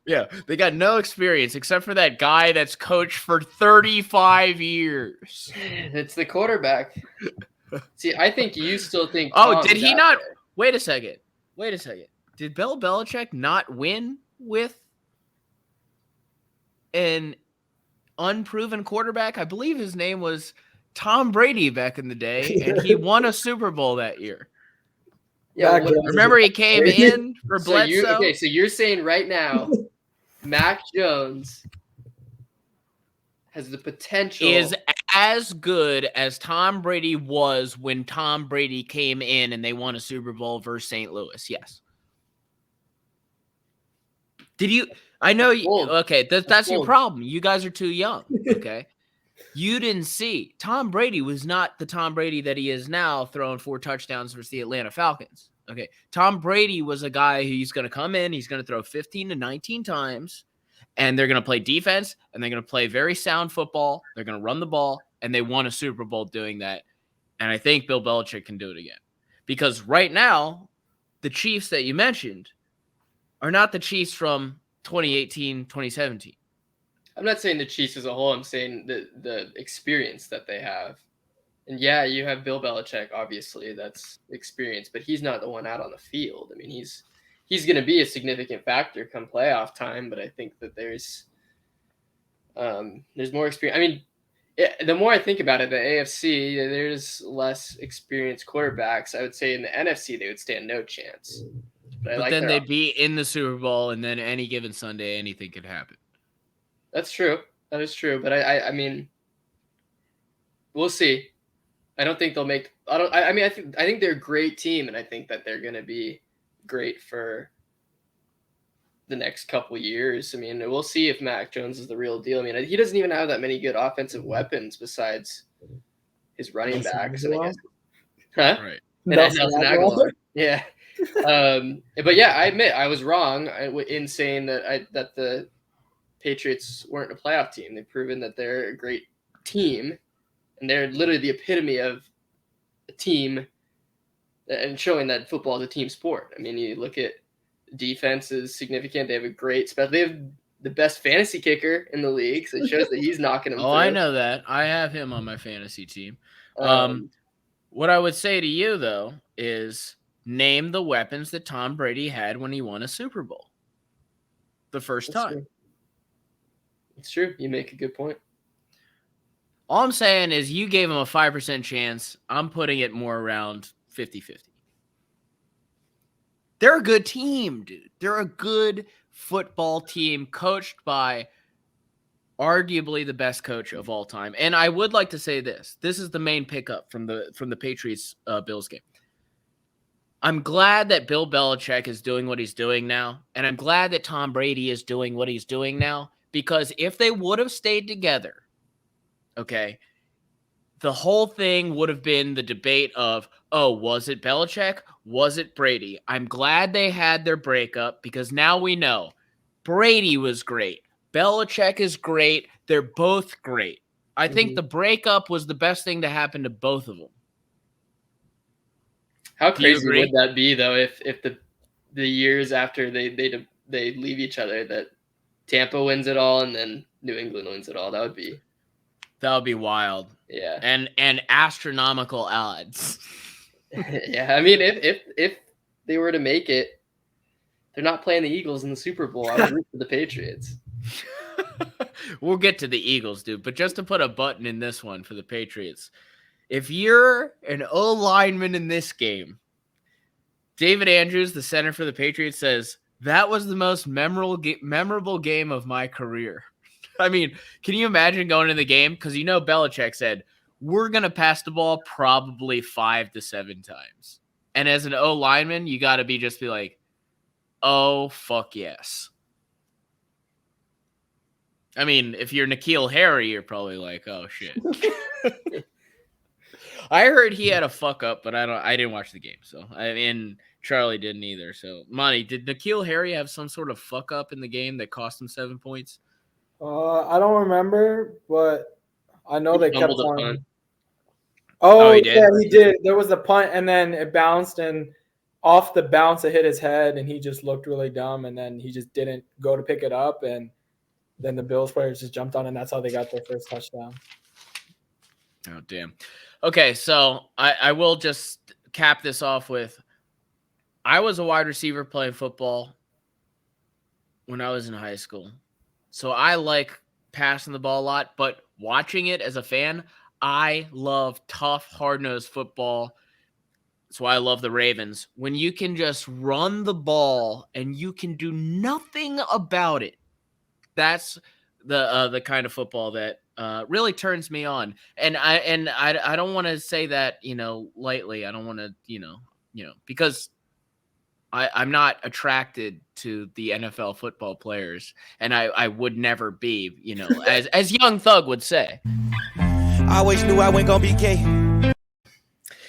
Yeah, they got no experience except for that guy that's coached for 35 years. It's the quarterback. See, I think you still think Oh, Tom's did he out not? there. Wait a second. Did Bill Belichick not win with an unproven quarterback? I believe his name was Tom Brady back in the day, and he won a Super Bowl that year. Yeah, Mac what, Jones is Remember, he came in for so you Bledsoe. okay? So you're saying right now, Mac Jones has the potential Is as good as Tom Brady was when Tom Brady came in and they won a Super Bowl versus St. Louis. Yes. Did you? I know you. bold. Okay, that's your bold. problem. You guys are too young. Okay. You didn't see Tom Brady was not the Tom Brady that he is now, throwing 4 touchdowns versus the Atlanta Falcons. Okay. Tom Brady was a guy who's going to come in, he's going to throw 15 to 19 times, and they're going to play defense, and they're going to play very sound football. They're going to run the ball, and they won a Super Bowl doing that. And I think Bill Belichick can do it again. Because right now, the Chiefs that you mentioned are not the Chiefs from 2018, 2017. I'm not saying the Chiefs as a whole. I'm saying the experience that they have. And yeah, you have Bill Belichick, obviously, that's experience, but he's not the one out on the field. I mean, he's going to be a significant factor come playoff time, but I think that there's more experience. I mean, the more I think about it, the AFC, there's less experienced quarterbacks. I would say in the NFC, they would stand no chance. But then they'd be in the Super Bowl, and then any given Sunday, anything could happen. That's true. That is true. But I mean, we'll see. I don't think they'll make. I mean, I think they're a great team, and I think that they're going to be great for the next couple years. I mean, we'll see if Mac Jones is the real deal. I mean, he doesn't even have that many good offensive weapons besides his running backs, and I guess, huh? Right. Nelson Aguilar. Yeah. But yeah, I admit I was wrong in saying that the Patriots weren't a playoff team. They've proven that they're a great team, and they're literally the epitome of a team, and showing that football is a team sport. I mean, you look at defense is significant. They have a great special. They have the best fantasy kicker in the league, so it shows that he's knocking them. I know that. I have him on my fantasy team. What I would say to you though is name the weapons that Tom Brady had when he won a Super Bowl the first time. It's true. You make a good point. All I'm saying is you gave him a 5% chance. I'm putting it more around 50-50. They're a good team, dude. They're a good football team coached by arguably the best coach of all time. And I would like to say this. This is the main pickup from the Patriots Bills game. I'm glad that Bill Belichick is doing what he's doing now, and I'm glad that Tom Brady is doing what he's doing now, because if they would have stayed together, okay, the whole thing would have been the debate of, oh, was it Belichick? Was it Brady? I'm glad they had their breakup, because now we know Brady was great. Belichick is great. They're both great. I think the breakup was the best thing to happen to both of them. How crazy would that be, though, if the years after they leave each other, that Tampa wins it all and then New England wins it all? That would be wild. Yeah. And astronomical odds. Yeah, I mean, if they were to make it, they're not playing the Eagles in the Super Bowl. I would root for the Patriots. We'll get to the Eagles, dude. But just to put a button in this one for the Patriots, if you're an O-lineman in this game, David Andrews, the center for the Patriots, says, that was the most memorable game of my career. I mean, can you imagine going into the game? Because Belichick said, we're going to pass the ball probably 5 to 7 times. And as an O-lineman, you got to be like, oh, fuck yes. I mean, if you're N'Keal Harry, you're probably like, oh, shit. I heard he had a fuck up, but I didn't watch the game. So, and Charlie didn't either. So, Monty, did N'Keal Harry have some sort of fuck up in the game that cost him 7 points? I don't remember, but I know they kept on. Oh, yeah, he did. There was a punt, and then it bounced, and off the bounce, it hit his head, and he just looked really dumb, and then he just didn't go to pick it up, and then the Bills players just jumped on, and that's how they got their first touchdown. Oh, damn. Okay, so I will just cap this off with, I was a wide receiver playing football when I was in high school. So I like passing the ball a lot, but watching it as a fan, I love tough, hard-nosed football. That's why I love the Ravens. When you can just run the ball and you can do nothing about it, that's the kind of football that really turns me on. And I don't want to say that, lightly. I don't want to, because I'm not attracted to the NFL football players, and I would never be, as Young Thug would say. I always knew I wasn't gonna be gay.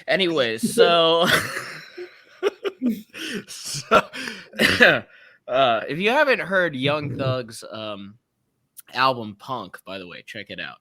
Anyways, so if you haven't heard Young Thug's album Punk, by the way, check it out.